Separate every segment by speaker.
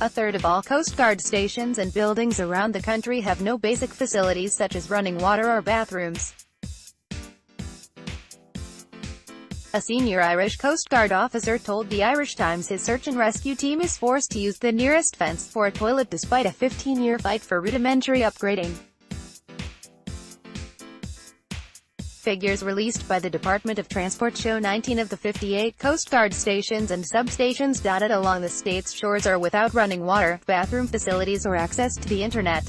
Speaker 1: A third of all Coast Guard stations and buildings around the country have no basic facilities such as running water or bathrooms. A senior Irish Coast Guard officer told the Irish Times his search and rescue team is forced to use the nearest fence for a toilet despite a 15-year fight for rudimentary upgrading. Figures released by the Department of Transport show 19 of the 58 Coast Guard stations and substations dotted along the state's shores are without running water, bathroom facilities or access to the internet.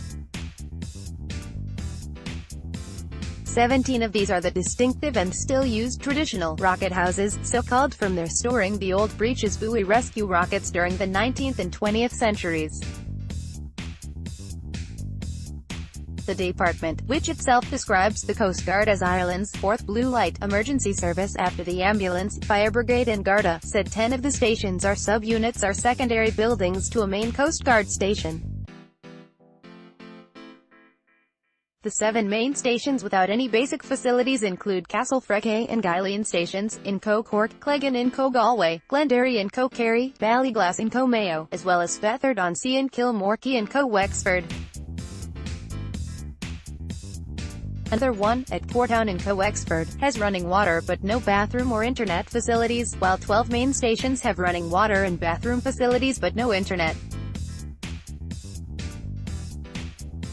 Speaker 1: 17 of these are the distinctive and still used traditional rocket houses, so-called from their storing the old breeches buoy rescue rockets during the 19th and 20th centuries. The department, which itself describes the Coast Guard as Ireland's fourth blue light emergency service after the ambulance, fire brigade and Garda, said 10 of the stations are sub-units or secondary buildings to a main Coast Guard station. The 7 main stations without any basic facilities include Castlefrechay and Guylian stations, in Co Cork, Cleggan in Co Galway, Glenderry in Co Kerry, Ballyglass in Co Mayo, as well as Fethard-on-Sea and Kilmorkey in Co Wexford. Another one, at Portown in Co Wexford, has running water but no bathroom or internet facilities, while 12 main stations have running water and bathroom facilities but no internet.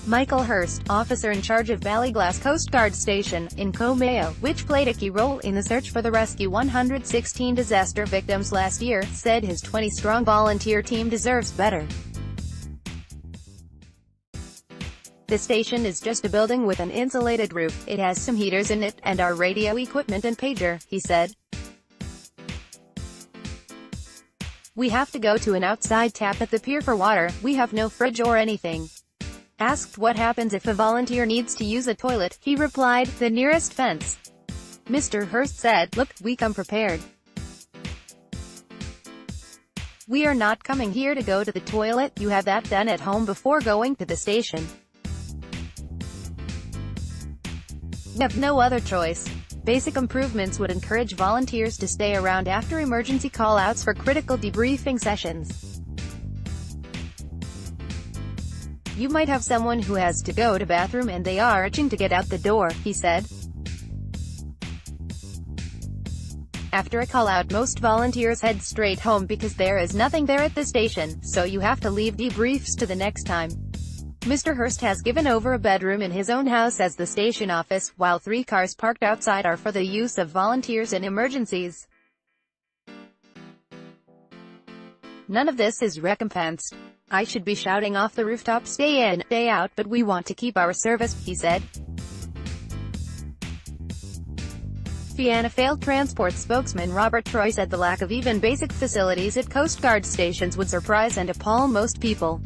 Speaker 1: Michael Hurst, officer in charge of Ballyglass Coast Guard Station, in Co Mayo, which played a key role in the search for the rescue 116 disaster victims last year, said his 20-strong volunteer team deserves better. The station is just a building with an insulated roof, it has some heaters in it, and our radio equipment and pager, he said. We have to go to an outside tap at the pier for water, we have no fridge or anything. Asked what happens if a volunteer needs to use a toilet, he replied, the nearest fence. Mr. Hurst said, look, we come prepared. We are not coming here to go to the toilet, you have that done at home before going to the station. We have no other choice. Basic improvements would encourage volunteers to stay around after emergency call-outs for critical debriefing sessions. You might have someone who has to go to bathroom and they are itching to get out the door, he said. After a call-out, most volunteers head straight home because there is nothing there at the station, so you have to leave debriefs to the next time. Mr. Hurst has given over a bedroom in his own house as the station office, while 3 cars parked outside are for the use of volunteers in emergencies. None of this is recompensed. I should be shouting off the rooftops day in, day out, but we want to keep our service, he said. Fianna Fáil Transport spokesman Robert Troy said the lack of even basic facilities at Coast Guard stations would surprise and appall most people.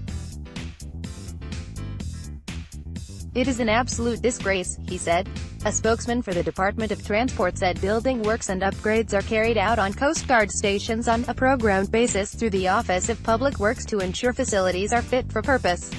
Speaker 1: It is an absolute disgrace, he said. A spokesman for the Department of Transport said building works and upgrades are carried out on Coast Guard stations on a programmed basis through the Office of Public Works to ensure facilities are fit for purpose.